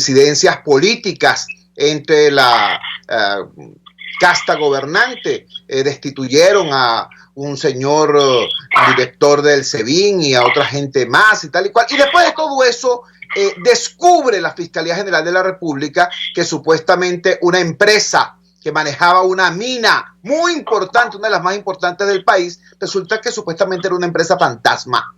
disidencias políticas entre la casta gobernante. Destituyeron a un señor director del SEBIN y a otra gente más y tal y cual. Y después de todo eso, descubre la Fiscalía General de la República que supuestamente una empresa que manejaba una mina muy importante, una de las más importantes del país, resulta que supuestamente era una empresa fantasma.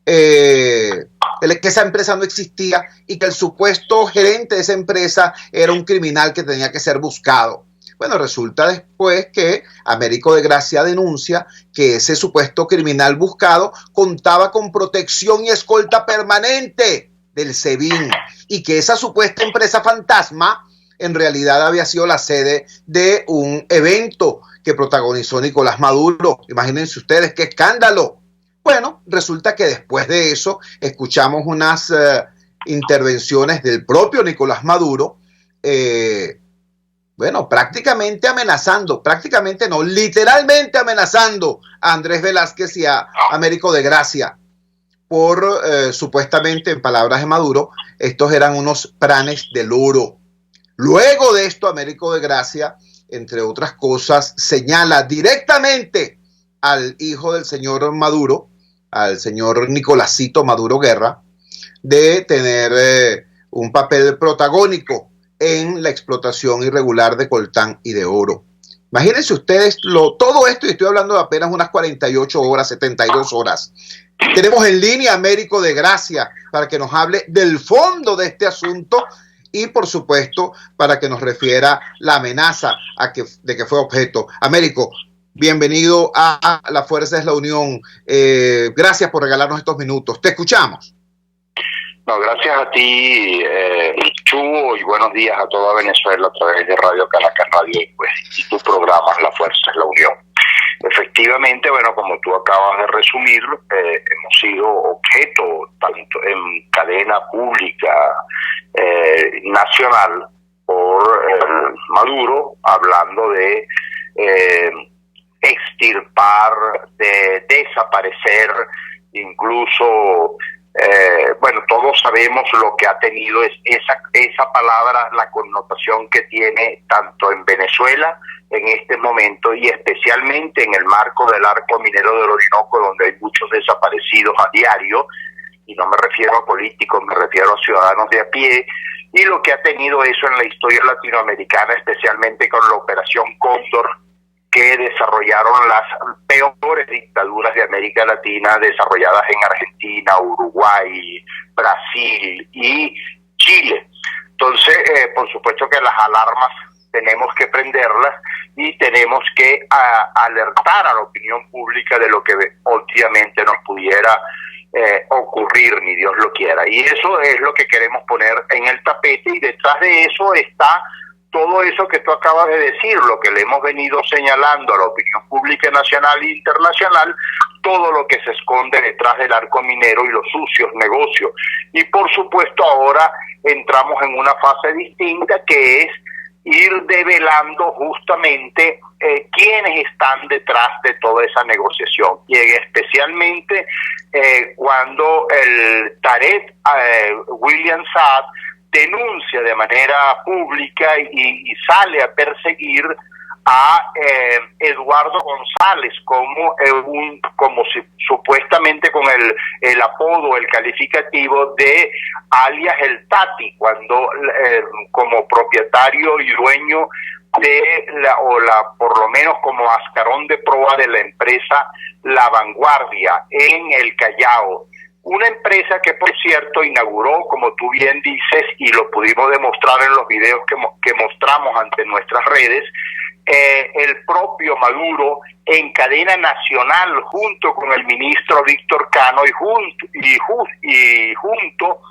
Que esa empresa no existía y que el supuesto gerente de esa empresa era un criminal que tenía que ser buscado. Bueno, resulta después que Américo de Gracia denuncia que ese supuesto criminal buscado contaba con protección y escolta permanente del SEBIN y que esa supuesta empresa fantasma en realidad había sido la sede de un evento que protagonizó Nicolás Maduro. Imagínense ustedes qué escándalo. Bueno, resulta que después de eso escuchamos unas intervenciones del propio Nicolás Maduro, bueno, prácticamente amenazando, prácticamente no, literalmente amenazando a Andrés Velázquez y a Américo de Gracia por, supuestamente, en palabras de Maduro, estos eran unos pranes del oro. Luego de esto, Américo de Gracia, entre otras cosas, señala directamente al hijo del señor Maduro, al señor Nicolásito Maduro Guerra, de tener un papel protagónico en la explotación irregular de coltán y de oro. Imagínense ustedes todo esto, y estoy hablando de apenas unas 48 horas, 72 horas. Tenemos en línea a Américo de Gracia para que nos hable del fondo de este asunto y, por supuesto, para que nos refiera la amenaza de que fue objeto. Américo, bienvenido a La Fuerza es la Unión. Gracias por regalarnos estos minutos. Te escuchamos. No, gracias a ti, Chugo, y buenos días a toda Venezuela a través de Radio Caracas Radio y tu programa La Fuerza es la Unión. Efectivamente, bueno, como tú acabas de resumir, hemos sido objeto, tanto en cadena pública nacional, por Maduro, hablando de extirpar, de desaparecer, incluso... bueno, todos sabemos lo que ha tenido esa palabra, la connotación que tiene tanto en Venezuela en este momento y especialmente en el marco del arco minero del Orinoco, donde hay muchos desaparecidos a diario, y no me refiero a políticos, me refiero a ciudadanos de a pie, y lo que ha tenido eso en la historia latinoamericana, especialmente con la Operación Cóndor, que desarrollaron las peores dictaduras de América Latina, desarrolladas en Argentina, Uruguay, Brasil y Chile. Entonces, por supuesto que las alarmas tenemos que prenderlas y tenemos que alertar a la opinión pública de lo que obviamente nos pudiera ocurrir, ni Dios lo quiera. Y eso es lo que queremos poner en el tapete, y detrás de eso está todo eso que tú acabas de decir, lo que le hemos venido señalando a la opinión pública nacional e internacional, todo lo que se esconde detrás del arco minero y los sucios negocios. Y por supuesto ahora entramos en una fase distinta, que es ir develando justamente quiénes están detrás de toda esa negociación. Y especialmente cuando el Tarek William Saad denuncia de manera pública y sale a perseguir a Eduardo González como si, supuestamente con el apodo, el calificativo de alias el Tati, cuando como propietario y dueño de por lo menos como ascarón de proa de la empresa La Vanguardia en el Callao. Una empresa que, por cierto, inauguró, como tú bien dices, y lo pudimos demostrar en los videos que mostramos ante nuestras redes, el propio Maduro en cadena nacional junto con el ministro Víctor Cano y junto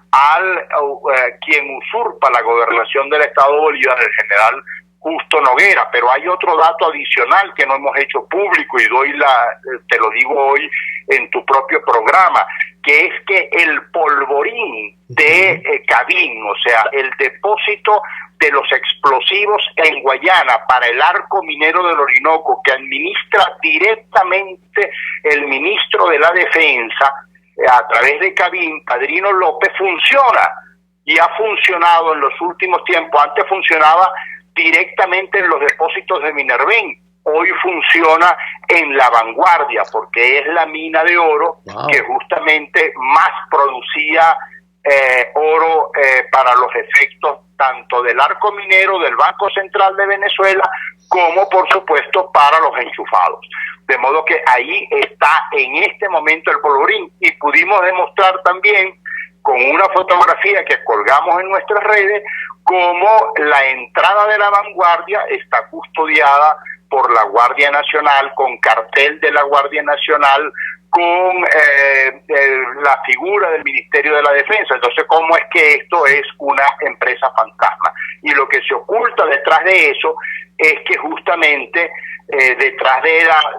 al quien usurpa la gobernación del Estado Bolívar, el general Justo Noguera. Pero hay otro dato adicional que no hemos hecho público y te lo digo hoy en tu propio programa, que es que el polvorín de Cabín, o sea, el depósito de los explosivos en Guayana para el arco minero del Orinoco, que administra directamente el ministro de la Defensa a través de Cabín, Padrino López, funciona. y ha funcionado en los últimos tiempos. Antes funcionaba directamente en los depósitos de Minerven, hoy funciona en La Vanguardia, porque es la mina de oro que justamente más producía oro para los efectos tanto del arco minero, del Banco Central de Venezuela, como por supuesto para los enchufados. De modo que ahí está en este momento el polvorín, y pudimos demostrar también con una fotografía que colgamos en nuestras redes cómo la entrada de La Vanguardia está custodiada por la Guardia Nacional, con cartel de la Guardia Nacional, con la figura del Ministerio de la Defensa. Entonces, ¿cómo es que esto es una empresa fantasma? Y lo que se oculta detrás de eso es que justamente detrás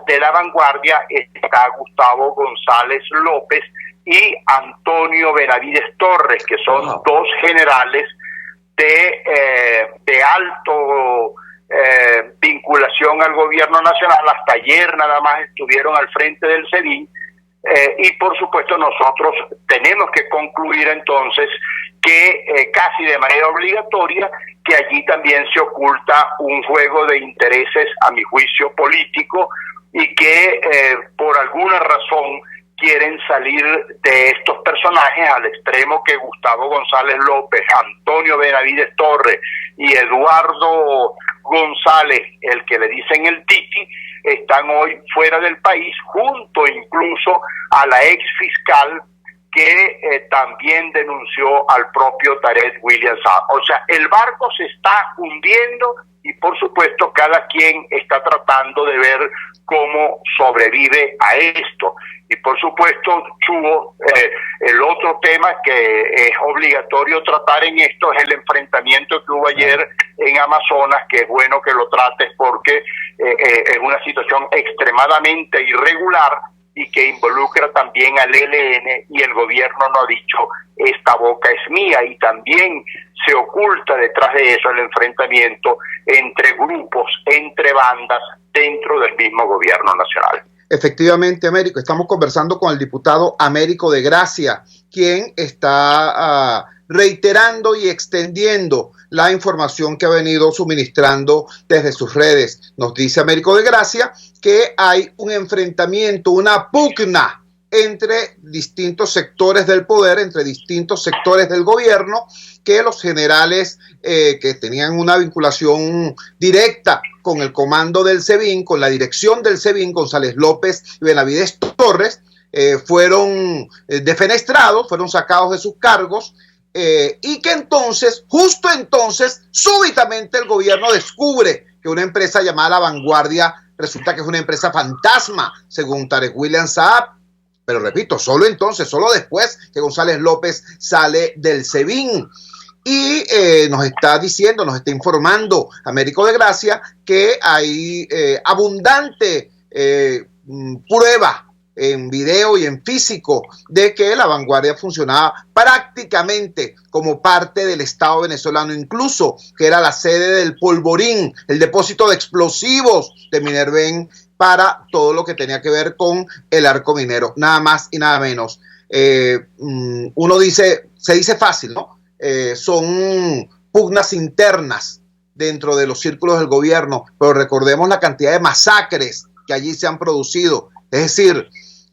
de la Vanguardia está Gustavo González López y Antonio Benavides Torres, que son dos generales de alto vinculación al gobierno nacional. Hasta ayer nada más estuvieron al frente del SEBIN, y por supuesto nosotros tenemos que concluir entonces que casi de manera obligatoria que allí también se oculta un juego de intereses, a mi juicio, político, y que por alguna razón quieren salir de estos personajes al extremo que Gustavo González López, Antonio Benavides Torres y Eduardo González, el que le dicen el Titi, están hoy fuera del país, junto incluso a la ex fiscal que también denunció al propio Tarek William Saab. O sea, el barco se está hundiendo y por supuesto cada quien está tratando de ver cómo sobrevive a esto. Y por supuesto, Chugo, el otro tema que es obligatorio tratar en esto es el enfrentamiento que hubo ayer en Amazonas, que es bueno que lo trates porque es una situación extremadamente irregular y que involucra también al ELN, y el gobierno no ha dicho esta boca es mía, y también se oculta detrás de eso el enfrentamiento entre grupos, entre bandas dentro del mismo gobierno nacional. Efectivamente, Américo, estamos conversando con el diputado Américo de Gracia, quien está reiterando y extendiendo la información que ha venido suministrando desde sus redes. Nos dice Américo de Gracia que hay un enfrentamiento, una pugna entre distintos sectores del poder, entre distintos sectores del gobierno, que los generales que tenían una vinculación directa con el comando del SEBIN, con la dirección del SEBIN, González López y Benavides Torres, fueron defenestrados, fueron sacados de sus cargos, y que entonces, justo entonces, súbitamente el gobierno descubre que una empresa llamada La Vanguardia resulta que es una empresa fantasma, según Tarek William Saab. Pero repito, solo entonces, solo después que González López sale del SEBIN. Y nos está diciendo, nos está informando Américo de Gracia que hay abundante prueba en video y en físico de que La Vanguardia funcionaba prácticamente como parte del Estado venezolano, incluso que era la sede del polvorín, el depósito de explosivos de Minerven para todo lo que tenía que ver con el arco minero, nada más y nada menos. Uno dice, se dice fácil, ¿no? Son pugnas internas dentro de los círculos del gobierno, pero recordemos la cantidad de masacres que allí se han producido. Es decir,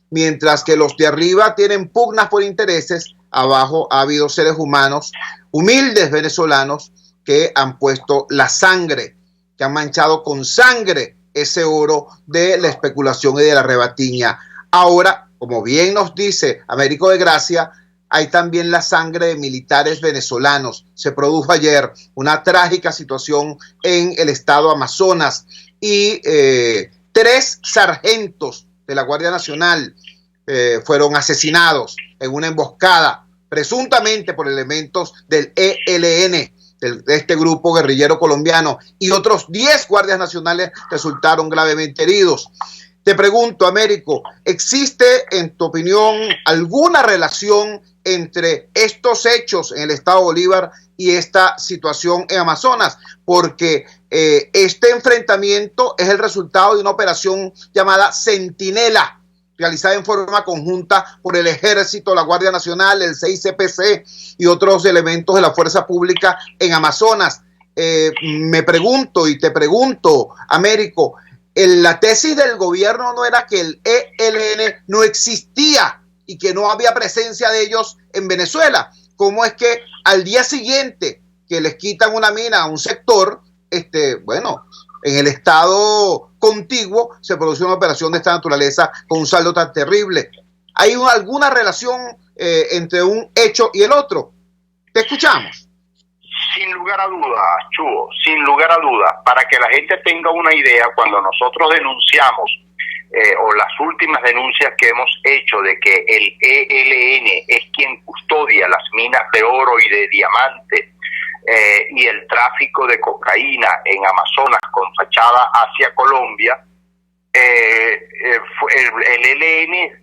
mientras que los de arriba tienen pugnas por intereses, abajo ha habido seres humanos, humildes venezolanos, que han puesto la sangre, que han manchado con sangre ese oro de la especulación y de la rebatiña. Ahora, como bien nos dice Américo de Gracia, hay también la sangre de militares venezolanos. Se produjo ayer una trágica situación en el estado Amazonas y 3 sargentos de la Guardia Nacional fueron asesinados en una emboscada, presuntamente por elementos del ELN, de este grupo guerrillero colombiano, y otros 10 guardias nacionales resultaron gravemente heridos. Te pregunto, Américo, ¿existe, en tu opinión, alguna relación entre estos hechos en el estado Bolívar y esta situación en Amazonas? Porque este enfrentamiento es el resultado de una operación llamada Centinela, realizada en forma conjunta por el Ejército, la Guardia Nacional, el CICPC y otros elementos de la fuerza pública en Amazonas. Me pregunto y te pregunto, Américo, la tesis del gobierno no era que el ELN no existía y que no había presencia de ellos en Venezuela. ¿Cómo es que al día siguiente que les quitan una mina a un sector, en el estado contiguo se produce una operación de esta naturaleza con un saldo tan terrible? ¿Hay alguna relación entre un hecho y el otro? Te escuchamos. Sin lugar a dudas, Chugo, sin lugar a dudas, para que la gente tenga una idea, cuando nosotros denunciamos, o las últimas denuncias que hemos hecho de que el ELN es quien custodia las minas de oro y de diamante y el tráfico de cocaína en Amazonas con fachada hacia Colombia, el ELN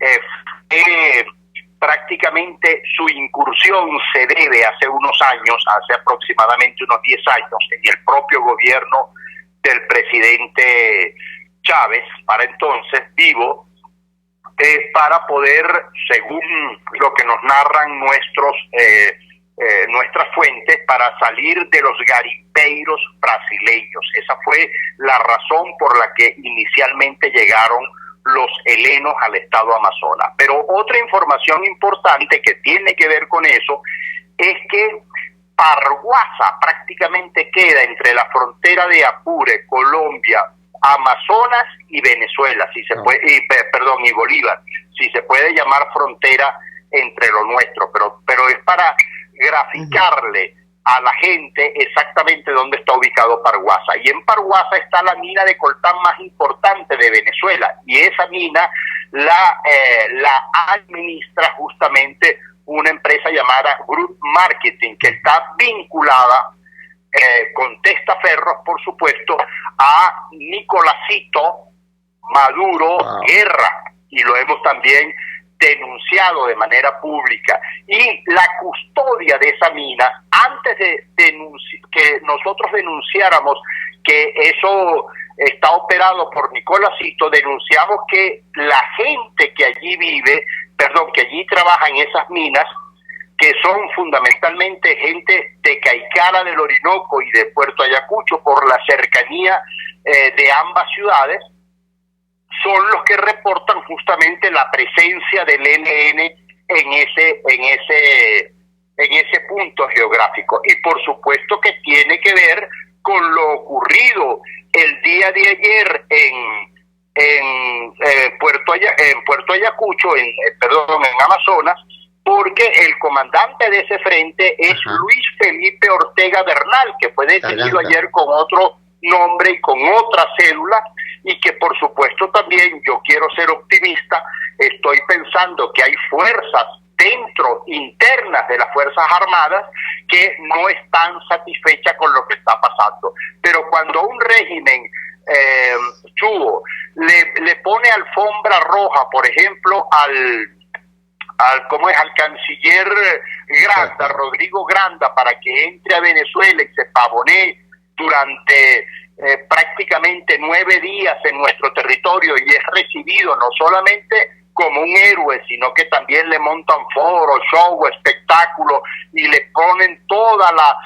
prácticamente su incursión se debe hace unos años, hace aproximadamente unos 10 años, en el propio gobierno del presidente Chávez, para entonces vivo, para poder, según lo que nos narran nuestras fuentes, para salir de los garimpeiros brasileños. Esa fue la razón por la que inicialmente llegaron los helenos al estado Amazonas. Pero otra información importante que tiene que ver con eso es que Parguasa prácticamente queda entre la frontera de Apure, Colombia, Amazonas y Venezuela, y Bolívar, si se puede llamar frontera entre lo nuestro, pero es para graficarle a la gente exactamente dónde está ubicado Parguasa. Y en Parguasa está la mina de coltán más importante de Venezuela, y esa mina la administra justamente una empresa llamada Group Marketing, que está vinculada con testaferros, por supuesto, a Nicolásito Maduro Guerra, y lo hemos también denunciado de manera pública. Y la custodia de esa mina, antes de que nosotros denunciáramos que eso está operado por Nicolásito, denunciamos que la gente que allí trabaja en esas minas, que son fundamentalmente gente de Caicara del Orinoco y de Puerto Ayacucho, por la cercanía de ambas ciudades, son los que reportan justamente la presencia del ELN en ese punto geográfico. Y por supuesto que tiene que ver con lo ocurrido el día de ayer en Puerto Ayacucho, en Amazonas, porque el comandante de ese frente es Luis Felipe Ortega Bernal, que fue detenido ayer con otro nombre y con otra cédula, y que por supuesto también, yo quiero ser optimista, estoy pensando que hay fuerzas internas de las Fuerzas Armadas que no están satisfechas con lo que está pasando. Pero cuando un régimen le pone alfombra roja, por ejemplo, al canciller Granda, Rodrigo Granda, para que entre a Venezuela y se pavonee durante prácticamente 9 días en nuestro territorio, y es recibido no solamente como un héroe, sino que también le montan foro, show, espectáculo, y le ponen toda la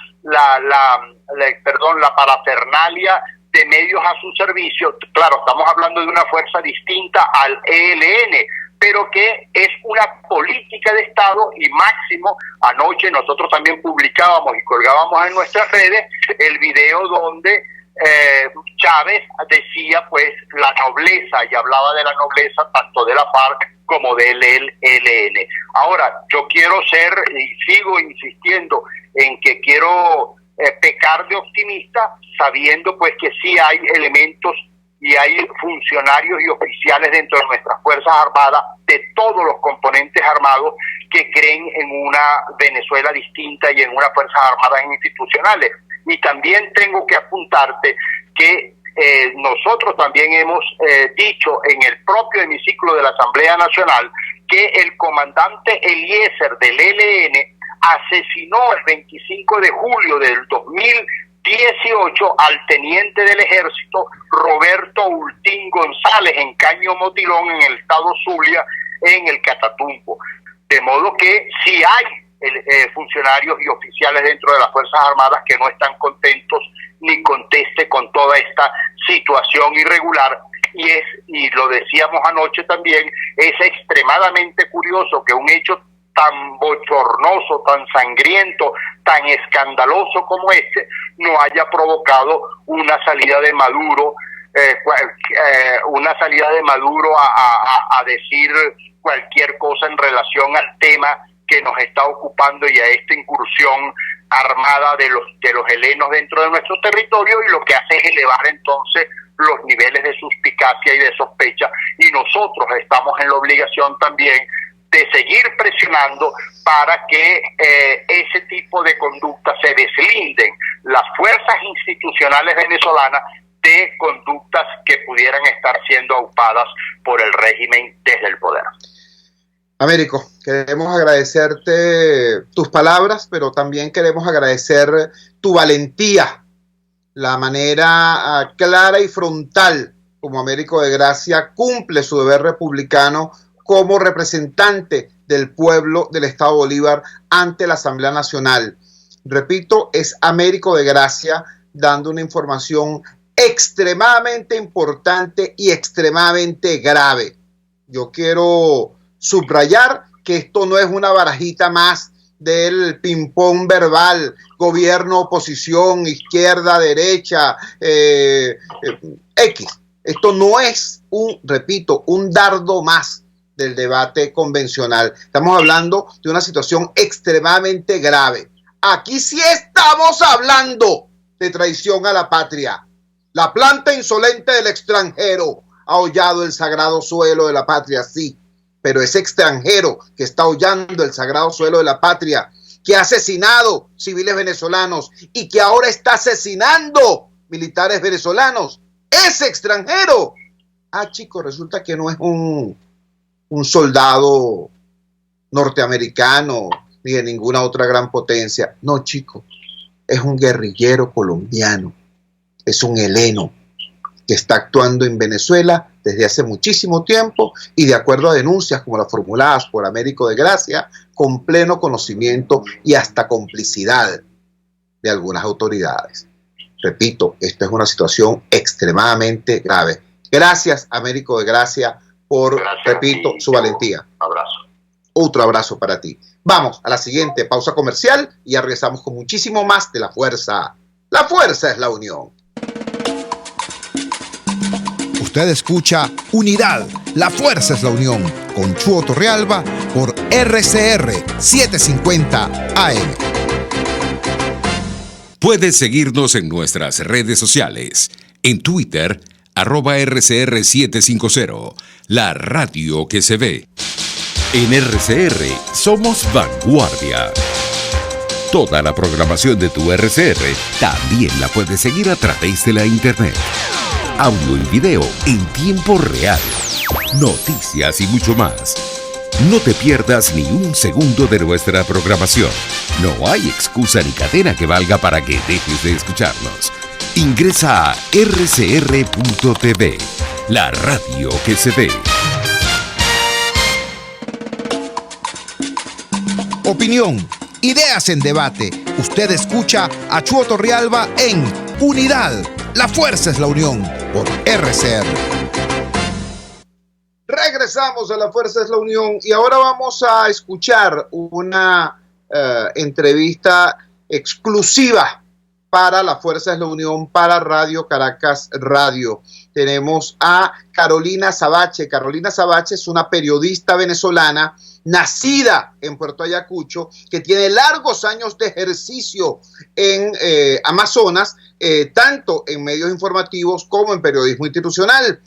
parafernalia de medios a su servicio. Claro, estamos hablando de una fuerza distinta al ELN, pero que es una política de Estado, y máximo, anoche nosotros también publicábamos y colgábamos en nuestras redes el video donde Chávez decía pues la nobleza, y hablaba de la nobleza tanto de la FARC como del ELN. Ahora, yo quiero ser, y sigo insistiendo en que quiero pecar de optimista, sabiendo pues que sí hay elementos y hay funcionarios y oficiales dentro de nuestras Fuerzas Armadas, de todos los componentes armados, que creen en una Venezuela distinta y en unas Fuerzas Armadas institucionales. Y también tengo que apuntarte que nosotros también hemos dicho en el propio hemiciclo de la Asamblea Nacional que el comandante Eliezer del ELN asesinó el 25 de julio del 2000 18 al teniente del ejército Roberto Ultín González en Caño Motilón, en el estado Zulia, en el Catatumbo. De modo que si hay funcionarios y oficiales dentro de las Fuerzas Armadas que no están contentos ni conteste con toda esta situación irregular, y lo decíamos anoche también, es extremadamente curioso que un hecho tan bochornoso, tan sangriento, tan escandaloso como este, no haya provocado una salida de Maduro, a decir cualquier cosa en relación al tema que nos está ocupando y a esta incursión armada de los helenos dentro de nuestro territorio, y lo que hace es elevar entonces los niveles de suspicacia y de sospecha, y nosotros estamos en la obligación también de seguir presionando para que ese tipo de conductas se deslinden las fuerzas institucionales venezolanas de conductas que pudieran estar siendo aupadas por el régimen desde el poder. Américo, queremos agradecerte tus palabras, pero también queremos agradecer tu valentía, la manera clara y frontal como Américo de Gracia cumple su deber republicano como representante del pueblo del Estado Bolívar ante la Asamblea Nacional. Repito, es Américo de Gracia dando una información extremadamente importante y extremadamente grave. Yo quiero subrayar que esto no es una barajita más del ping-pong verbal, gobierno, oposición, izquierda, derecha, X. Esto no es un dardo más del debate convencional. Estamos hablando de una situación extremadamente grave. Aquí sí estamos hablando de traición a la patria. La planta insolente del extranjero ha hollado el sagrado suelo de la patria, sí, pero ese extranjero que está hollando el sagrado suelo de la patria, que ha asesinado civiles venezolanos y que ahora está asesinando militares venezolanos, ese extranjero, chicos, resulta que no es un soldado norteamericano ni de ninguna otra gran potencia. No, chicos, es un guerrillero colombiano, es un heleno que está actuando en Venezuela desde hace muchísimo tiempo y de acuerdo a denuncias como las formuladas por Américo de Gracia, con pleno conocimiento y hasta complicidad de algunas autoridades. Repito, esta es una situación extremadamente grave. Gracias, Américo de Gracia, por, repito, su valentía. Abrazo. Otro abrazo para ti. Vamos a la siguiente pausa comercial y ya regresamos con muchísimo más de La Fuerza. La fuerza es la unión. Usted escucha Unidad, la fuerza es la unión, con Chuo Torrealba por RCR 750 AM. Puedes seguirnos en nuestras redes sociales. En Twitter, @RCR750, la radio que se ve. En RCR somos vanguardia. Toda la programación de tu RCR también la puedes seguir a través de la internet. Audio y video en tiempo real, noticias y mucho más. No te pierdas ni un segundo de nuestra programación. No hay excusa ni cadena que valga para que dejes de escucharnos. Ingresa a rcr.tv, la radio que se ve. Opinión, ideas en debate. Usted escucha a Chuo Torrealba en Unidad, la fuerza es la unión, por RCR. Regresamos a La Fuerza es la Unión y ahora vamos a escuchar una entrevista exclusiva para La Fuerza es la Unión, para Radio Caracas Radio. Tenemos a Carolina Sabache. Carolina Sabache es una periodista venezolana nacida en Puerto Ayacucho, que tiene largos años de ejercicio en Amazonas, tanto en medios informativos como en periodismo institucional.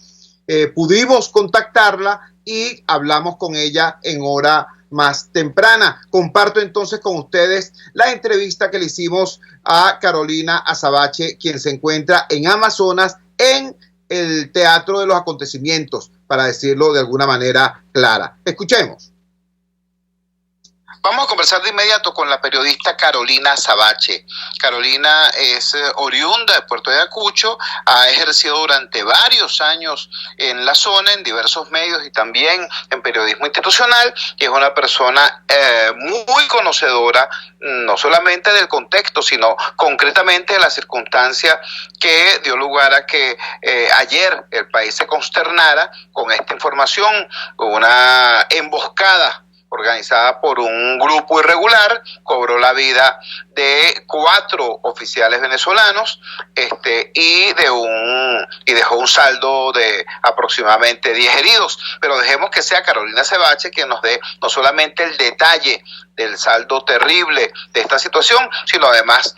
Pudimos contactarla y hablamos con ella en hora más temprana. Comparto entonces con ustedes la entrevista que le hicimos a Carolina Azabache, quien se encuentra en Amazonas, en el teatro de los acontecimientos, para decirlo de alguna manera clara. Escuchemos. Vamos a conversar de inmediato con la periodista Carolina Azabache. Carolina es oriunda de Puerto de Ayacucho, ha ejercido durante varios años en la zona, en diversos medios y también en periodismo institucional, y es una persona muy conocedora, no solamente del contexto, sino concretamente de la circunstancia que dio lugar a que ayer el país se consternara con esta información, una emboscada organizada por un grupo irregular, cobró la vida de 4 oficiales venezolanos y dejó un saldo de aproximadamente 10 heridos. Pero dejemos que sea Carolina Azabache quien nos dé no solamente el detalle del saldo terrible de esta situación, sino además,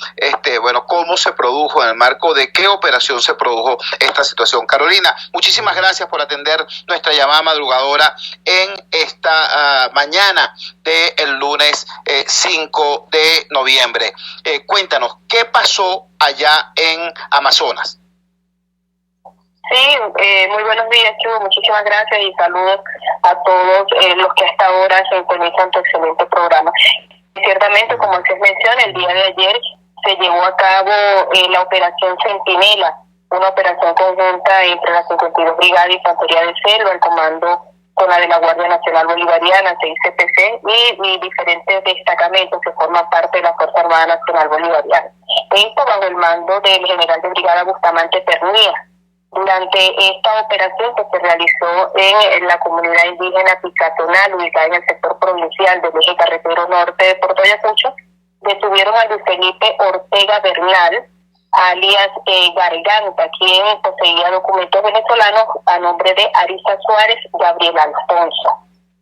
cómo se produjo, en el marco de qué operación se produjo esta situación. Carolina, muchísimas gracias por atender nuestra llamada madrugadora en esta mañana del lunes 5 de noviembre. Cuéntanos, ¿qué pasó allá en Amazonas? Sí, muy buenos días, Chugo. Muchísimas gracias y saludos a todos los que hasta ahora se sintonizan tu excelente programa. Ciertamente, como se menciona, el día de ayer se llevó a cabo la Operación Centinela, una operación conjunta entre la 52 Brigada de Infantería de Selva, el Comando con la de la Guardia Nacional Bolivariana, CICPC, y diferentes destacamentos que forman parte de la Fuerza Armada Nacional Bolivariana. Esto bajo el mando del general de brigada Bustamante Pernía. Durante esta operación que se realizó en la comunidad indígena Picatonal, ubicada en el sector provincial del eje carretero norte de Puerto Ayacucho, detuvieron a Luis Felipe Ortega Bernal, alias Garganta, quien poseía documentos venezolanos a nombre de Arisa Suárez Gabriel Alfonso.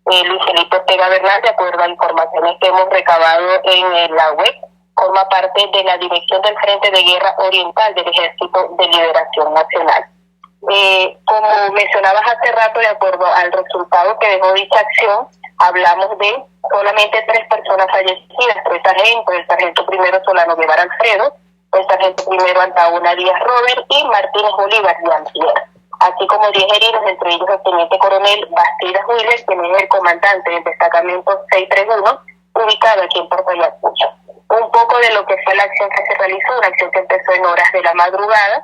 Luis Felipe Ortega Bernal, de acuerdo a informaciones que hemos recabado en la web, forma parte de la dirección del Frente de Guerra Oriental del Ejército de Liberación Nacional. Como mencionabas hace rato, de acuerdo al resultado que dejó dicha acción, hablamos de solamente 3 personas fallecidas: 3 sargentos, el sargento primero Solano Guevara Alfredo, el sargento primero Antaúna Díaz Robert y Martínez Bolívar Jean-Pierre, así como 10 heridos, entre ellos el teniente coronel Bastidas Willes, quien es el comandante del destacamento 631, ubicado aquí en Puerto Ayacucho. Un poco de lo que fue la acción que se realizó, una acción que empezó en horas de la madrugada,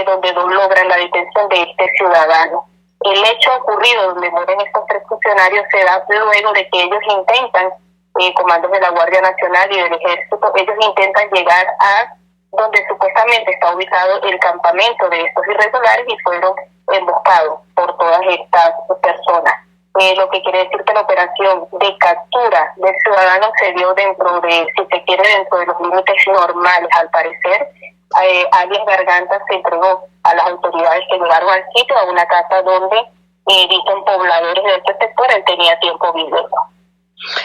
donde logran la detención de este ciudadano. El hecho ocurrido donde mueren estos 3 funcionarios se da luego de que ellos intentan, comandos de la Guardia Nacional y del Ejército, ellos intentan llegar a donde supuestamente está ubicado el campamento de estos irregulares y fueron emboscados por todas estas personas. Lo que quiere decir que la operación de captura del ciudadano se dio dentro de, si se quiere, dentro de los límites normales, al parecer. Alias Garganta se entregó a las autoridades que llegaron al sitio, a una casa donde, dicen pobladores de este sector, él tenía tiempo viviendo.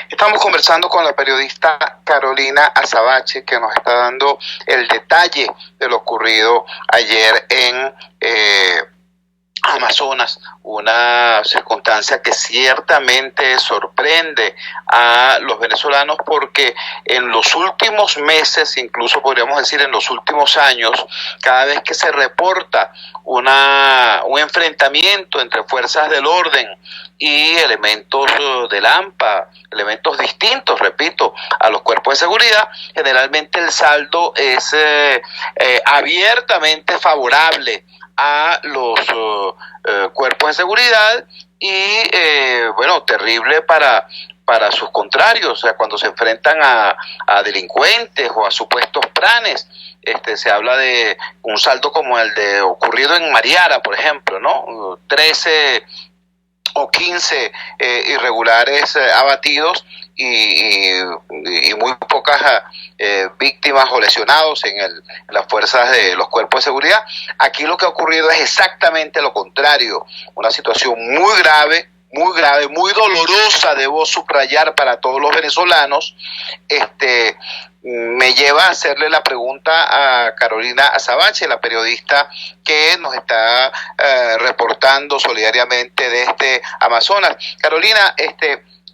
Estamos conversando con la periodista Carolina Azabache, que nos está dando el detalle de lo ocurrido ayer en Amazonas, una circunstancia que ciertamente sorprende a los venezolanos porque en los últimos meses, incluso podríamos decir en los últimos años, cada vez que se reporta un enfrentamiento entre fuerzas del orden y elementos del AMPA, elementos distintos, repito, a los cuerpos de seguridad, generalmente el saldo es abiertamente favorable a los cuerpos de seguridad y terrible para sus contrarios, o sea, cuando se enfrentan a delincuentes o a supuestos planes. Se habla de un saldo como el de ocurrido en Mariara, por ejemplo, ¿no? 13 o 15 irregulares abatidos y muy pocas víctimas o lesionados en las fuerzas de los cuerpos de seguridad. Aquí lo que ha ocurrido es exactamente lo contrario, una situación muy grave, muy dolorosa, debo subrayar para todos los venezolanos. Me lleva a hacerle la pregunta a Carolina Azabache, la periodista que nos está reportando solidariamente desde Amazonas. Carolina,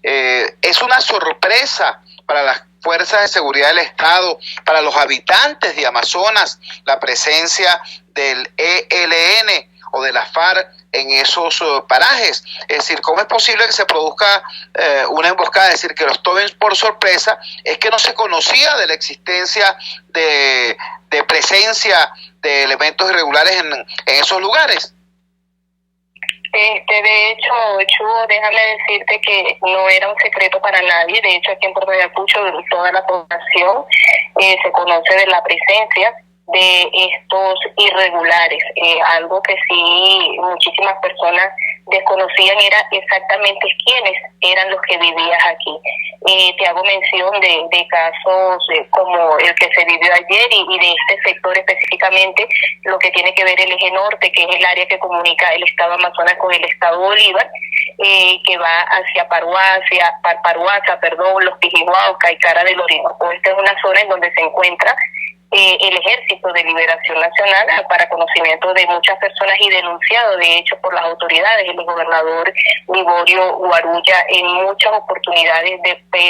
es una sorpresa para las fuerzas de seguridad del Estado, para los habitantes de Amazonas, la presencia del ELN, o de la FARC en esos parajes. Es decir, ¿cómo es posible que se produzca una emboscada? Es decir, que los tomen por sorpresa. Es que no se conocía de la existencia de presencia de elementos irregulares en esos lugares. De hecho, Chugo, déjame decirte que no era un secreto para nadie. De hecho, aquí en Puerto Ayacucho toda la población se conoce de la presencia de estos irregulares. Algo que sí muchísimas personas desconocían era exactamente quiénes eran los que vivían aquí. Te hago mención de casos como el que se vivió ayer y de este sector específicamente, lo que tiene que ver el eje norte, que es el área que comunica el estado Amazonas con el estado Bolívar, que va hacia Paruaza, Los Pijihuaos, Caicara del Orinoco. Esta es una zona en donde se encuentra el Ejército de Liberación Nacional, para conocimiento de muchas personas y denunciado de hecho por las autoridades. El gobernador Liborio Guarulla en muchas oportunidades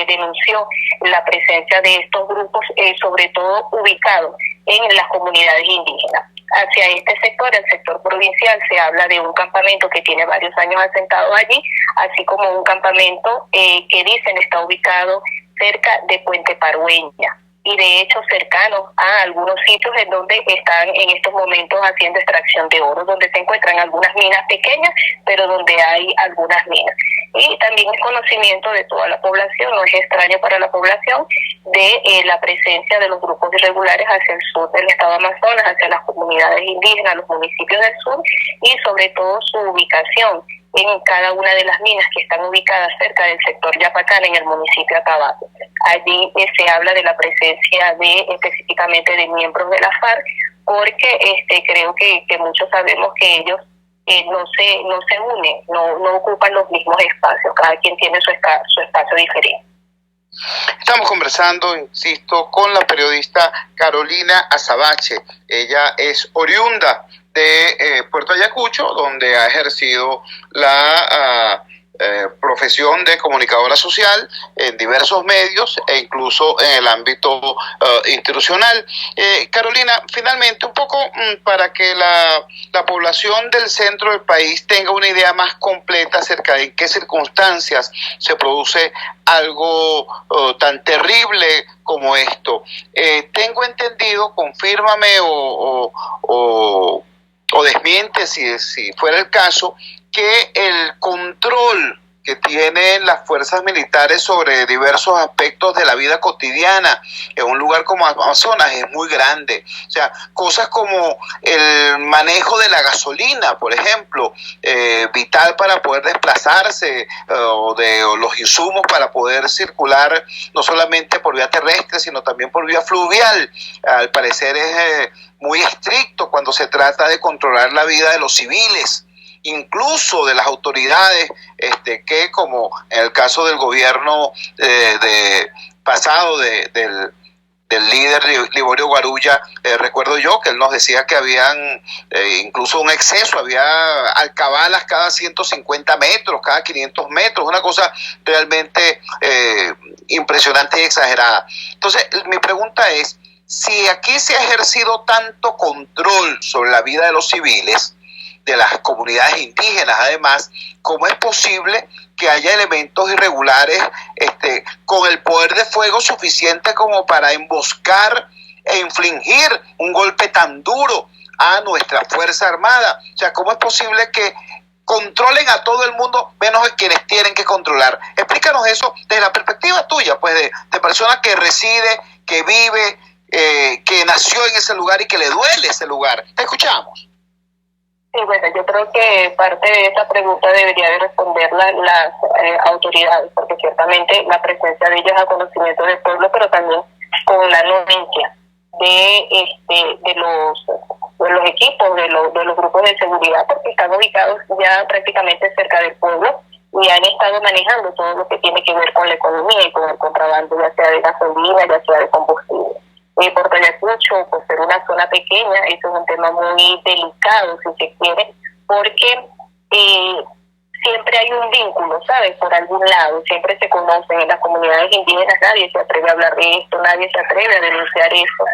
denunció la presencia de estos grupos, sobre todo ubicados en las comunidades indígenas. Hacia este sector, el sector provincial, se habla de un campamento que tiene varios años asentado allí, así como un campamento que dicen está ubicado cerca de Puente Parueña, y de hecho cercanos a algunos sitios en donde están en estos momentos haciendo extracción de oro, donde se encuentran algunas minas pequeñas, pero donde hay algunas minas. Y también el conocimiento de toda la población, no es extraño para la población, de la presencia de los grupos irregulares hacia el sur del estado Amazonas, hacia las comunidades indígenas, los municipios del sur, y sobre todo su ubicación en cada una de las minas que están ubicadas cerca del sector Yapacán, en el municipio de Atabapo. Allí se habla de la presencia específicamente de miembros de la FARC, porque creo que muchos sabemos que ellos no se unen, no ocupan los mismos espacios, cada quien tiene su espacio diferente. Estamos conversando, insisto, con la periodista Carolina Azabache. Ella es oriunda de Puerto Ayacucho, donde ha ejercido la profesión de comunicadora social en diversos medios e incluso en el ámbito institucional. Carolina, finalmente, un poco para que la población del centro del país tenga una idea más completa acerca de en qué circunstancias se produce algo tan terrible como esto. Tengo entendido, confírmame o desmiente si fuera el caso, que el control que tienen las fuerzas militares sobre diversos aspectos de la vida cotidiana en un lugar como Amazonas es muy grande. O sea, cosas como el manejo de la gasolina, por ejemplo, vital para poder desplazarse, o los insumos para poder circular no solamente por vía terrestre, sino también por vía fluvial. Al parecer es muy estricto cuando se trata de controlar la vida de los civiles, incluso de las autoridades, que como en el caso del gobierno pasado del líder Liborio Guarulla, recuerdo yo que él nos decía que habían incluso un exceso, había alcabalas cada 150 metros, cada 500 metros, una cosa realmente impresionante y exagerada. Entonces, mi pregunta es, si aquí se ha ejercido tanto control sobre la vida de los civiles, de las comunidades indígenas, además, ¿cómo es posible que haya elementos irregulares con el poder de fuego suficiente como para emboscar e infligir un golpe tan duro a nuestra Fuerza Armada? O sea, ¿cómo es posible que controlen a todo el mundo menos a quienes tienen que controlar? Explícanos eso desde la perspectiva tuya, pues de persona que reside, que vive, que nació en ese lugar y que le duele ese lugar. Te escuchamos. Sí, bueno, yo creo que parte de esa pregunta debería de responderla las autoridades, porque ciertamente la presencia de ellos a conocimiento del pueblo, pero también con la anuencia de los equipos, de los grupos de seguridad, porque están ubicados ya prácticamente cerca del pueblo y han estado manejando todo lo que tiene que ver con la economía y con el contrabando, ya sea de gasolina, ya sea de combustible. Puerto Ayacucho, por ser una zona pequeña, eso es un tema muy delicado, si se quiere, porque siempre hay un vínculo, ¿sabes? Por algún lado, siempre se conocen en las comunidades indígenas, nadie se atreve a hablar de esto, nadie se atreve a denunciar esto.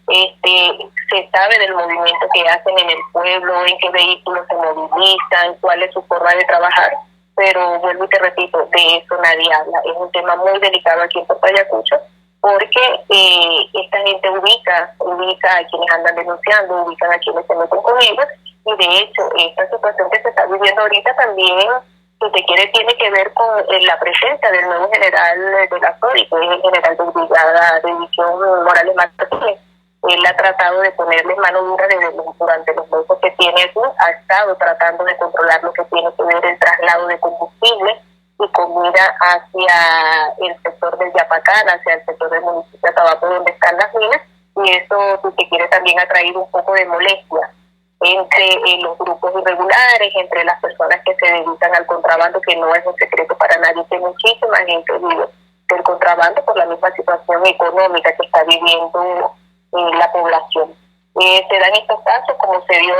Se sabe del movimiento que hacen en el pueblo, en qué vehículos se movilizan, cuál es su forma de trabajar, pero vuelvo y te repito, de eso nadie habla. Es un tema muy delicado aquí en Puerto Ayacucho, porque esta gente ubica a quienes andan denunciando, ubican a quienes se meten con ellos, y de hecho esta situación que se está viviendo ahorita también, si se quiere, tiene que ver con la presencia del nuevo general de la SODI, que es el general de brigada de división Morales Martínez. Él ha tratado de ponerle mano dura durante los meses que tiene aquí, ha estado tratando de controlar lo que tiene que ver el traslado de combustible y comida hacia el sector del Yapacán, hacia el sector del municipio de Tabaco, donde están las minas, y eso, si se quiere, también ha traído un poco de molestia entre los grupos irregulares, entre las personas que se dedican al contrabando, que no es un secreto para nadie, que muchísima gente vive del contrabando por la misma situación económica que está viviendo la población. Se dan estos casos, como se dio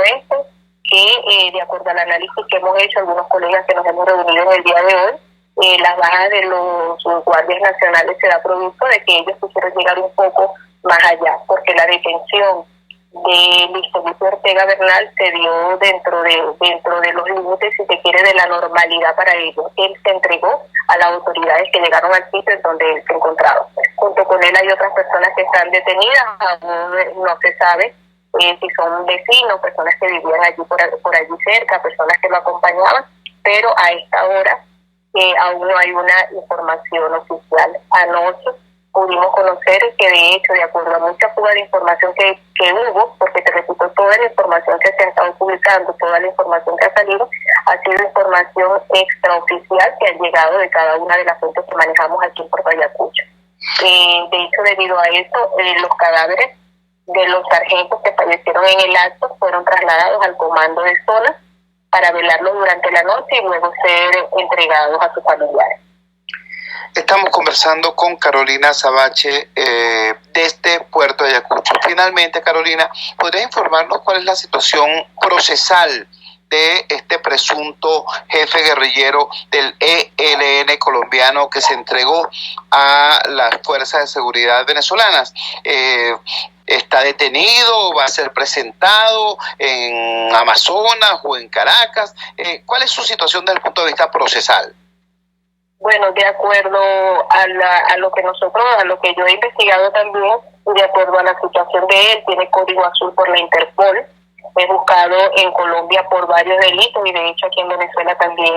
que de acuerdo al análisis que hemos hecho, algunos colegas que nos hemos reunido en el día de hoy, la baja de los guardias nacionales se da producto de que ellos quisieron llegar un poco más allá, porque la detención de Luis Felipe Ortega Bernal se dio dentro de los límites, si se quiere, de la normalidad para ellos. Él se entregó a las autoridades que llegaron al sitio en donde él se encontraba. Junto con él hay otras personas que están detenidas, aún no se sabe si son vecinos, personas que vivían allí por allí cerca, personas que lo acompañaban, pero a esta hora aún no hay una información oficial. Anoche pudimos conocer que, de hecho, de acuerdo a mucha fuga de información que hubo, porque te repito, toda la información que se ha estado publicando, toda la información que ha salido, ha sido información extraoficial que ha llegado de cada una de las fuentes que manejamos aquí en Puerto Ayacucho. De hecho, debido a esto, los cadáveres de los sargentos que fallecieron en el acto fueron trasladados al comando de zona para velarlos durante la noche y luego ser entregados a sus familiares. Estamos conversando con Carolina Azabache desde Puerto Ayacucho. Finalmente, Carolina, ¿podrías informarnos cuál es la situación procesal de este presunto jefe guerrillero del ELN colombiano que se entregó a las fuerzas de seguridad venezolanas? ¿Está detenido? ¿Va a ser presentado en Amazonas o en Caracas? ¿Cuál es su situación desde el punto de vista procesal? Bueno, de acuerdo a lo que yo he investigado también, de acuerdo a la situación de él, tiene código azul por la Interpol, es buscado en Colombia por varios delitos y de hecho aquí en Venezuela también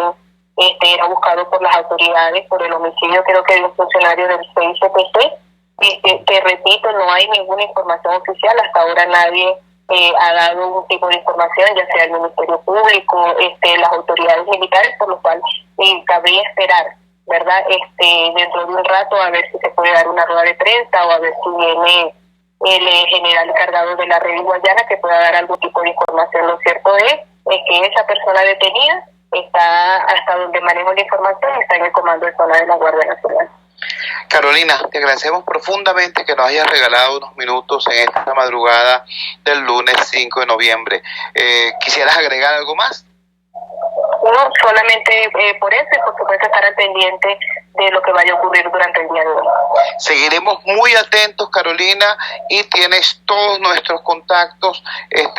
era buscado por las autoridades por el homicidio, creo que de un funcionario del CICPC, que repito, no hay ninguna información oficial, hasta ahora nadie ha dado un tipo de información, ya sea el Ministerio Público, las autoridades militares, por lo cual cabría esperar, ¿verdad? Dentro de un rato a ver si se puede dar una rueda de prensa o a ver si viene el general encargado de la red guayana que pueda dar algún tipo de información. Lo cierto es que esa persona detenida está, hasta donde manejo la información, está en el comando de zona de la Guardia Nacional. Carolina, te agradecemos profundamente que nos hayas regalado unos minutos en esta madrugada del lunes 5 de noviembre. ¿Quisieras agregar algo más? No, solamente por eso y por supuesto estar al pendiente de lo que vaya a ocurrir durante el día de hoy. Seguiremos muy atentos, Carolina, y tienes todos nuestros contactos.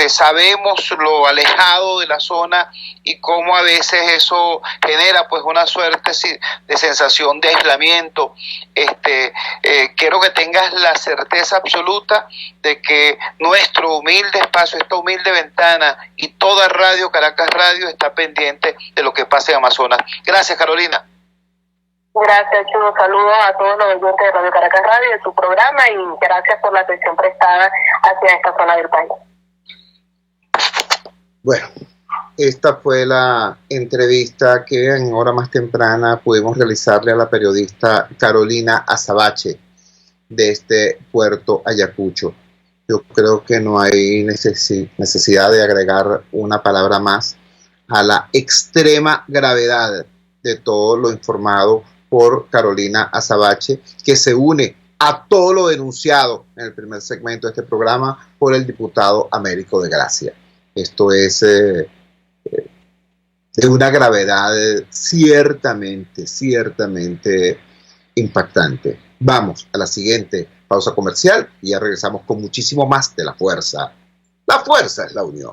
Sabemos lo alejado de la zona y cómo a veces eso genera pues una suerte de sensación de aislamiento. Quiero que tengas la certeza absoluta de que nuestro humilde espacio, esta humilde ventana y toda Radio Caracas Radio está pendiente de lo que pase en Amazonas. Gracias, Carolina. Gracias, Chudo. Saludos a todos los oyentes de Radio Caracas Radio, de su programa, y gracias por la atención prestada hacia esta zona del país. Bueno, esta fue la entrevista que en hora más temprana pudimos realizarle a la periodista Carolina Azabache desde Puerto Ayacucho. Yo creo que no hay necesidad de agregar una palabra más a la extrema gravedad de todo lo informado por Carolina Azabache, que se une a todo lo denunciado en el primer segmento de este programa por el diputado Américo de Gracia. Esto es de una gravedad ciertamente impactante. Vamos a la siguiente pausa. pausa comercial y ya regresamos con muchísimo más de La Fuerza. La fuerza es la unión.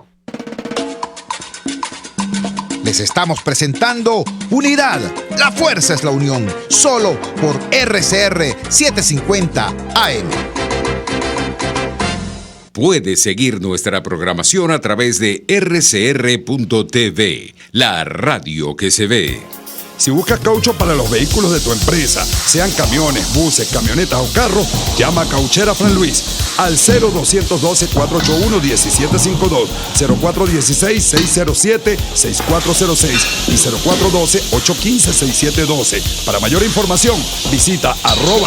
Les estamos presentando Unidad. La fuerza es la unión. Solo por RCR 750 AM. Puedes seguir nuestra programación a través de rcr.tv, la radio que se ve. Si buscas caucho para los vehículos de tu empresa, sean camiones, buses, camionetas o carros, llama a Cauchera Fran Luis al 0212-481-1752, 0416-607-6406 y 0412-815-6712. Para mayor información, visita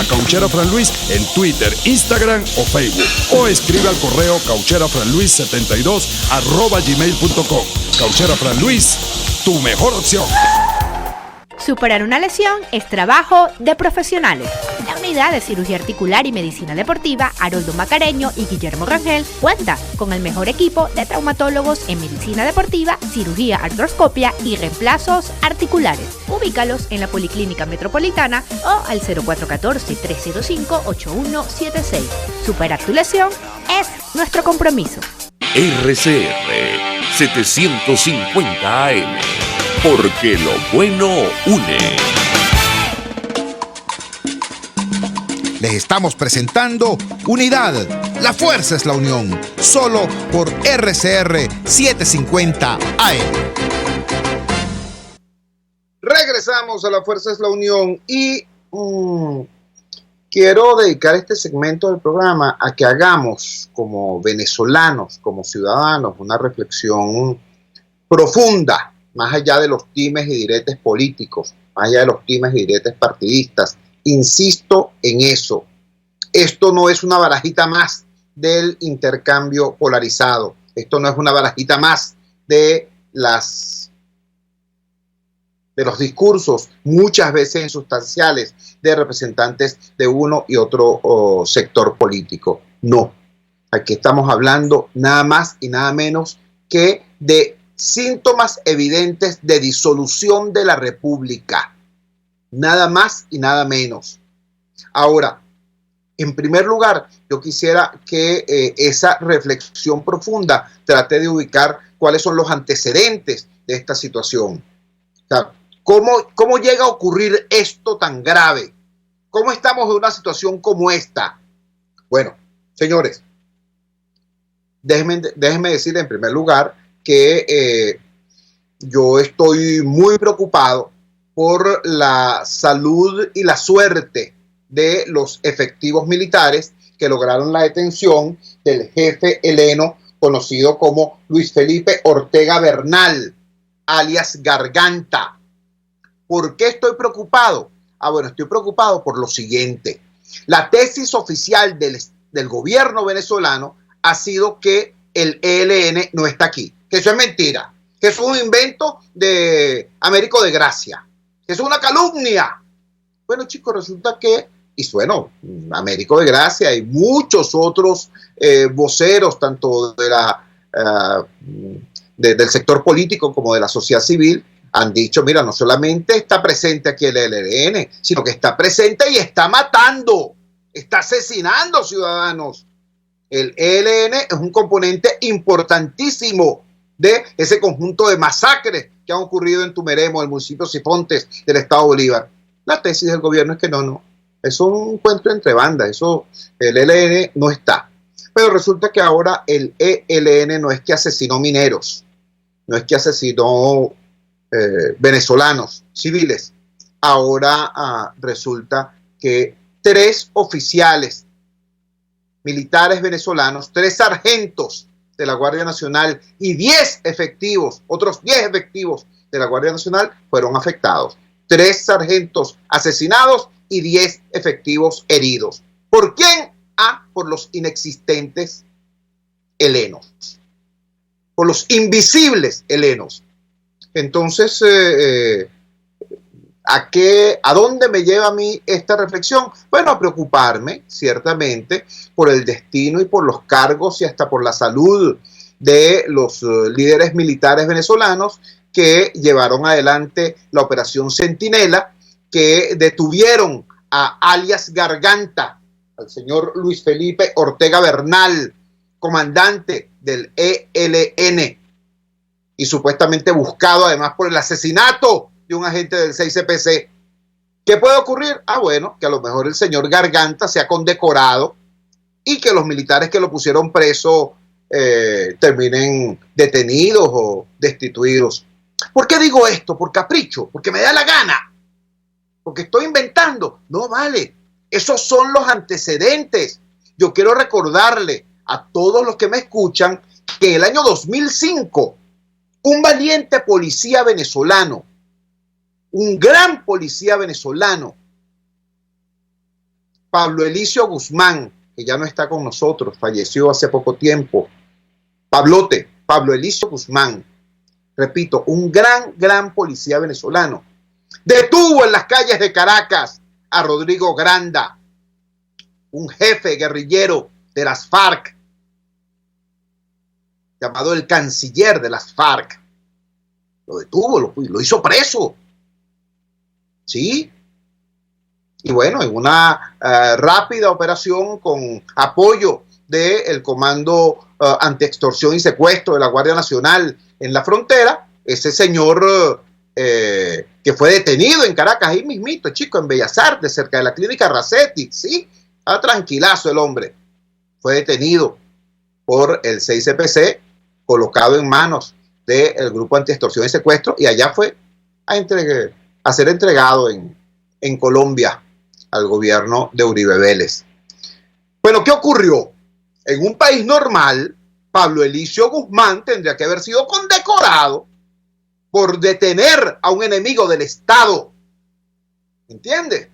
@Cauchera Fran Luis en Twitter, Instagram o Facebook o escribe al correo caucherafranluis72@gmail.com. Cauchera Fran Luis, tu mejor opción. Superar una lesión es trabajo de profesionales. La unidad de cirugía articular y medicina deportiva Haroldo Macareño y Guillermo Rangel cuenta con el mejor equipo de traumatólogos en medicina deportiva, cirugía artroscopia y reemplazos articulares. Ubícalos en la Policlínica Metropolitana o al 0414-305-8176. Superar tu lesión es nuestro compromiso. RCR 750 AM, porque lo bueno une. Les estamos presentando Unidad. La fuerza es la unión. Solo por RCR 750 AM. Regresamos a La Fuerza es la Unión y quiero dedicar este segmento del programa a que hagamos como venezolanos, como ciudadanos, una reflexión profunda, más allá de los dimes y diretes políticos, más allá de los dimes y diretes partidistas. Insisto en eso. Esto no es una barajita más del intercambio polarizado. Esto no es una barajita más de los discursos, muchas veces insustanciales, de representantes de uno y otro sector político. No. Aquí estamos hablando nada más y nada menos que de síntomas evidentes de disolución de la República. Nada más y nada menos. Ahora, en primer lugar, yo quisiera que esa reflexión profunda trate de ubicar cuáles son los antecedentes de esta situación. O sea, ¿cómo llega a ocurrir esto tan grave? ¿Cómo estamos en una situación como esta? Bueno, señores, déjenme decir en primer lugar que yo estoy muy preocupado por la salud y la suerte de los efectivos militares que lograron la detención del jefe heleno conocido como Luis Felipe Ortega Bernal, alias Garganta. ¿Por qué estoy preocupado? Bueno, estoy preocupado por lo siguiente. La tesis oficial del gobierno venezolano ha sido que el ELN no está aquí, que eso es mentira, que eso es un invento de Américo de Gracia, que eso es una calumnia. Bueno, chicos, resulta que, Américo de Gracia y muchos otros voceros, tanto del sector político como de la sociedad civil, han dicho, mira, no solamente está presente aquí el ELN, sino que está presente y está matando, está asesinando ciudadanos. El ELN es un componente importantísimo de ese conjunto de masacres que han ocurrido en Tumeremo, el municipio Sifontes del estado Bolívar. La tesis del gobierno es que no, eso es un cuento entre bandas, el ELN no está. Pero resulta que ahora el ELN no es que asesinó mineros, no es que asesinó venezolanos civiles. Ahora resulta que 3 oficiales militares venezolanos, 3 sargentos de la Guardia Nacional y 10 efectivos, otros 10 efectivos de la Guardia Nacional fueron afectados. 3 sargentos asesinados y 10 efectivos heridos. ¿Por quién? Por los inexistentes helenos, por los invisibles helenos. Entonces, ¿a dónde me lleva a mí esta reflexión? Bueno, a preocuparme, ciertamente, por el destino y por los cargos y hasta por la salud de los líderes militares venezolanos que llevaron adelante la operación Centinela, que detuvieron a alias Garganta al señor Luis Felipe Ortega Bernal, comandante del ELN y supuestamente buscado además por el asesinato de un agente del 6CPC. ¿Qué puede ocurrir? Bueno, que a lo mejor el señor Garganta sea condecorado y que los militares que lo pusieron preso terminen detenidos o destituidos. ¿Por qué digo esto? Por capricho, porque me da la gana, porque estoy inventando. No vale, esos son los antecedentes. Yo quiero recordarle a todos los que me escuchan que en el año 2005, un valiente policía venezolano, un gran policía venezolano, Pablo Elicio Guzmán, que ya no está con nosotros, falleció hace poco tiempo, Pablo Elicio Guzmán, repito, un gran policía venezolano, detuvo en las calles de Caracas a Rodrigo Granda, un jefe guerrillero de las FARC, llamado el canciller de las FARC. Lo detuvo, lo hizo preso. ¿Sí? Y bueno, en una rápida operación con apoyo del Comando Antiextorsión y Secuestro de la Guardia Nacional en la frontera, ese señor que fue detenido en Caracas, ahí mismito, chico, en Bellas Artes, cerca de la clínica Racetti, ¿sí? Tranquilazo el hombre. Fue detenido por el 6CPC, colocado en manos del Grupo Antiextorsión y Secuestro, y allá fue a ser entregado en Colombia al gobierno de Uribe Vélez. Bueno, ¿qué ocurrió? En un país normal, Pablo Elicio Guzmán tendría que haber sido condecorado por detener a un enemigo del Estado. ¿Entiende?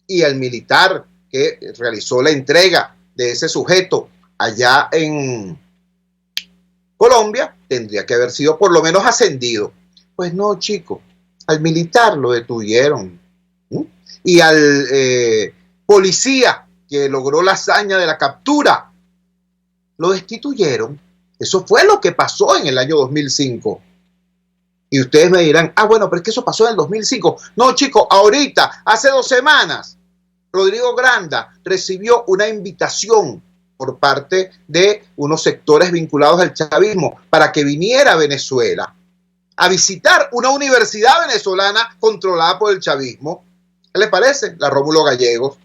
Y el militar que realizó la entrega de ese sujeto allá en Colombia tendría que haber sido por lo menos ascendido. Pues no, chico, al militar lo detuvieron. Y al policía que logró la hazaña de la captura lo destituyeron. Eso fue lo que pasó en el año 2005. Y ustedes me dirán, bueno, pero es que eso pasó en el 2005. No, chicos, ahorita, hace 2 semanas, Rodrigo Granda recibió una invitación por parte de unos sectores vinculados al chavismo para que viniera a Venezuela a visitar una universidad venezolana controlada por el chavismo. ¿Qué les parece? La Rómulo Gallegos.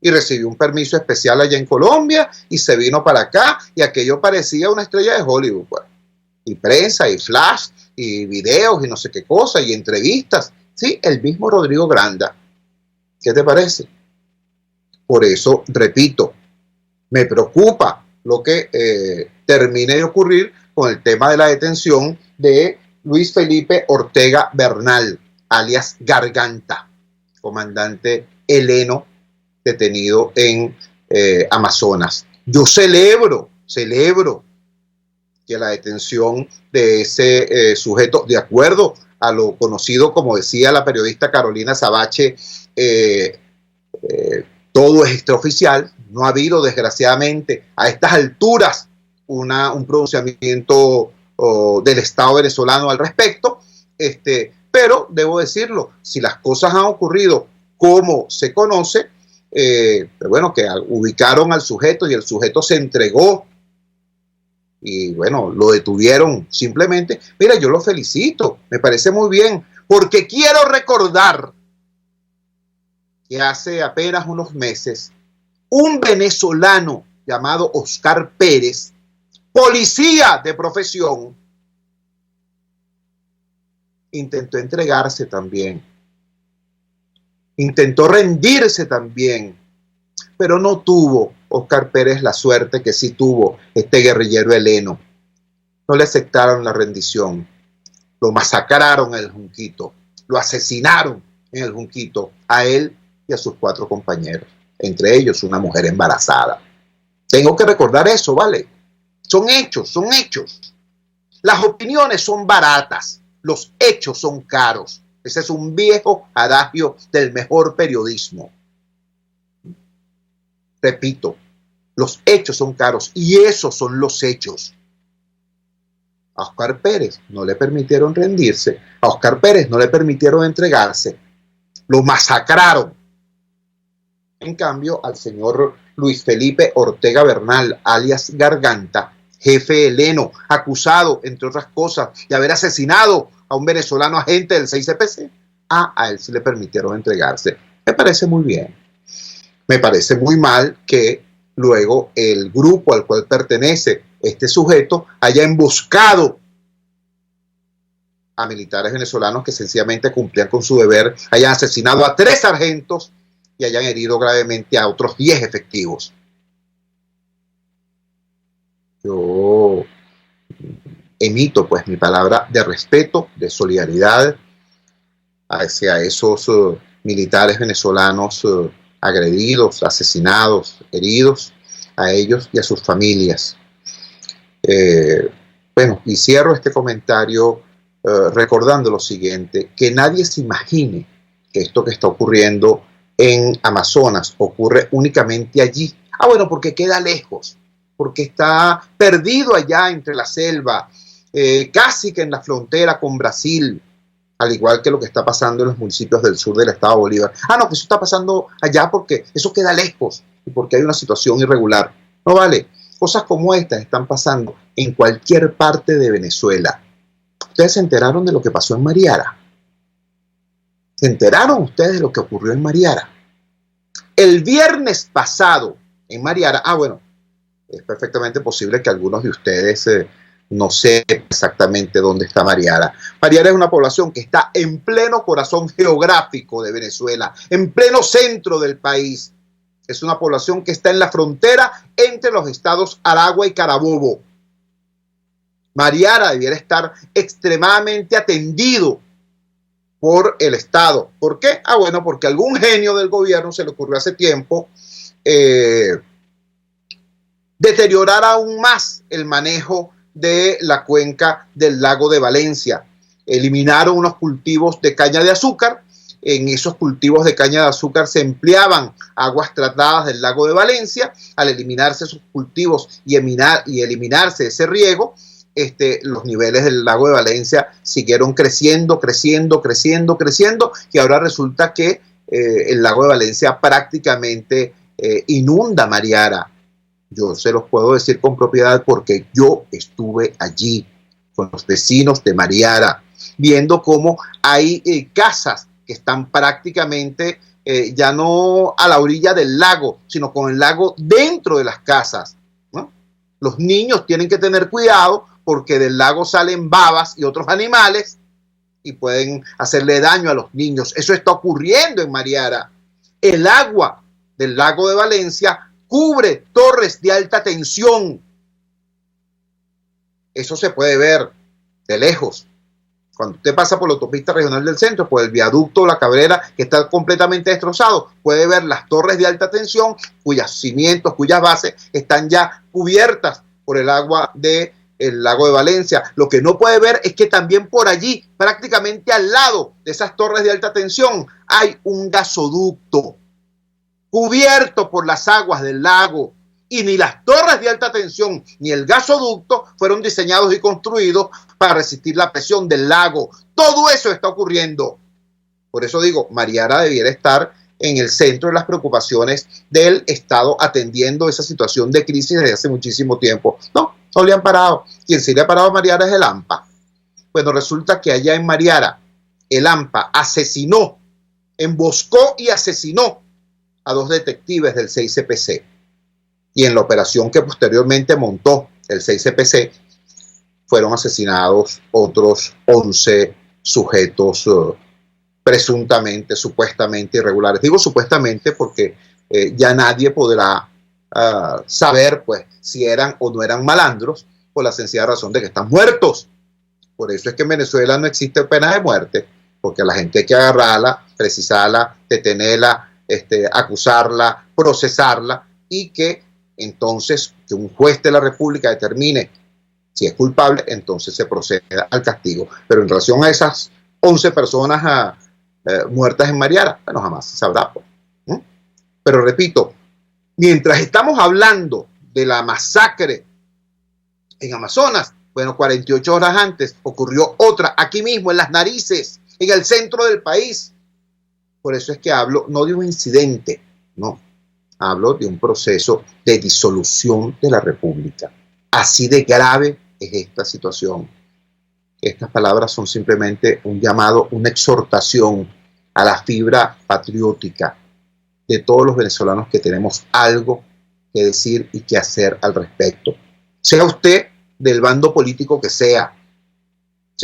Y recibió un permiso especial allá en Colombia y se vino para acá y aquello parecía una estrella de Hollywood, pues. Y prensa y flash y videos y no sé qué cosa y entrevistas. Sí, el mismo Rodrigo Granda. ¿Qué te parece? Por eso, repito, me preocupa lo que termine de ocurrir con el tema de la detención de Luis Felipe Ortega Bernal, alias Garganta, comandante heleno detenido en Amazonas. Yo celebro que la detención de ese sujeto, de acuerdo a lo conocido, como decía la periodista Carolina Sabache, todo es extraoficial. No ha habido, desgraciadamente, a estas alturas un pronunciamiento del Estado venezolano al respecto. Pero debo decirlo, si las cosas han ocurrido como se conoce, bueno, que ubicaron al sujeto y el sujeto se entregó y bueno, lo detuvieron simplemente. Mira, yo lo felicito, me parece muy bien, porque quiero recordar que hace apenas unos meses un venezolano llamado Oscar Pérez, policía de profesión, intentó entregarse también, intentó rendirse también, pero no tuvo Oscar Pérez la suerte que sí tuvo este guerrillero heleno. No le aceptaron la rendición, lo masacraron en el Junquito, lo asesinaron en el Junquito, a él y a sus 4 compañeros, entre ellos una mujer embarazada. Tengo que recordar eso, ¿vale? Son hechos, son hechos. Las opiniones son baratas, los hechos son caros. Ese es un viejo adagio del mejor periodismo. Repito, los hechos son caros y esos son los hechos. A Oscar Pérez no le permitieron rendirse, a Oscar Pérez no le permitieron entregarse, lo masacraron. en cambio, al señor Luis Felipe Ortega Bernal, alias Garganta, jefe heleno, acusado, entre otras cosas, de haber asesinado a un venezolano agente del 6CPC, a él sí le permitieron entregarse. Me parece muy bien. Me parece muy mal que luego el grupo al cual pertenece este sujeto haya emboscado a militares venezolanos que sencillamente cumplían con su deber, hayan asesinado a 3 sargentos y hayan herido gravemente a otros 10 efectivos. Yo emito pues mi palabra de respeto, de solidaridad hacia esos militares venezolanos agredidos, asesinados, heridos, a ellos y a sus familias. Bueno, y cierro este comentario recordando lo siguiente, que nadie se imagine que esto que está ocurriendo en Amazonas ocurre únicamente allí. Bueno, porque queda lejos, porque está perdido allá entre la selva, casi que en la frontera con Brasil, al igual que lo que está pasando en los municipios del sur del estado de Bolívar. No, que eso está pasando allá porque eso queda lejos y porque hay una situación irregular. No vale, cosas como estas están pasando en cualquier parte de Venezuela. ¿Ustedes se enteraron de lo que pasó en Mariara? ¿Se enteraron ustedes de lo que ocurrió en Mariara? El viernes pasado en Mariara, bueno, es perfectamente posible que algunos de ustedes no sepan exactamente dónde está Mariara. Mariara es una población que está en pleno corazón geográfico de Venezuela, en pleno centro del país. Es una población que está en la frontera entre los estados Aragua y Carabobo. Mariara debiera estar extremadamente atendido por el Estado. ¿Por qué? Bueno, porque algún genio del gobierno se le ocurrió hace tiempo deteriorar aún más el manejo de la cuenca del lago de Valencia. Eliminaron unos cultivos de caña de azúcar. En esos cultivos de caña de azúcar se empleaban aguas tratadas del lago de Valencia. Al eliminarse esos cultivos y eliminarse ese riego, los niveles del lago de Valencia siguieron creciendo, y ahora resulta que el lago de Valencia prácticamente inunda Mariara. Yo se los puedo decir con propiedad porque yo estuve allí con los vecinos de Mariara, viendo cómo hay casas que están prácticamente ya no a la orilla del lago, sino con el lago dentro de las casas, ¿no? Los niños tienen que tener cuidado porque del lago salen babas y otros animales y pueden hacerle daño a los niños. Eso está ocurriendo en Mariara. El agua del lago de Valencia cubre torres de alta tensión. Eso se puede ver de lejos. Cuando usted pasa por la autopista regional del centro, por el viaducto La Cabrera, que está completamente destrozado, puede ver las torres de alta tensión, cuyos cimientos, cuyas bases están ya cubiertas por el agua del lago de Valencia. Lo que no puede ver es que también por allí, prácticamente al lado de esas torres de alta tensión, hay un gasoducto cubierto por las aguas del lago, y ni las torres de alta tensión ni el gasoducto fueron diseñados y construidos para resistir la presión del lago. Todo eso está ocurriendo. Por eso digo, Mariara debiera estar en el centro de las preocupaciones del Estado, atendiendo esa situación de crisis desde hace muchísimo tiempo. No le han parado. Quien sí le ha parado a Mariara es el AMPA. Bueno, resulta que allá en Mariara, el AMPA emboscó y asesinó a 2 detectives del 6CPC. Y en la operación que posteriormente montó el 6CPC, fueron asesinados otros 11 sujetos presuntamente, supuestamente irregulares. Digo supuestamente porque ya nadie podrá saber pues si eran o no eran malandros, por la sencilla razón de que están muertos. Por eso es que en Venezuela no existe pena de muerte, porque a la gente hay que agarrarla, precisarla, detenerla, acusarla, procesarla, y que entonces que un juez de la República determine si es culpable, entonces se proceda al castigo. Pero en relación a esas 11 personas muertas en Mariara, bueno, jamás se sabrá. Pero repito, mientras estamos hablando de la masacre en Amazonas, bueno, 48 horas antes ocurrió otra aquí mismo, en Las Narices, en el centro del país. Por eso es que hablo no de un incidente, no, hablo de un proceso de disolución de la República. Así de grave es esta situación. Estas palabras son simplemente un llamado, una exhortación a la fibra patriótica de todos los venezolanos que tenemos algo que decir y que hacer al respecto. Sea usted del bando político que sea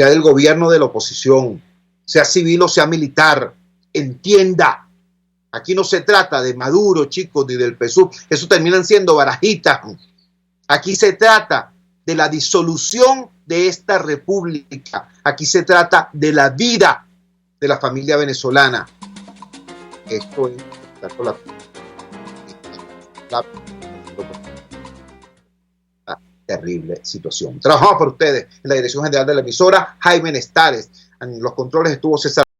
del gobierno, de la oposición, sea civil o sea militar, entienda, aquí no se trata de Maduro, chicos, ni del PSUV, eso terminan siendo barajitas. Aquí se trata de la disolución de esta república, aquí se trata de la vida de la familia venezolana. Esto es la terrible situación. Trabajamos para ustedes en la dirección general de la emisora, Jaime Nestares. En los controles estuvo César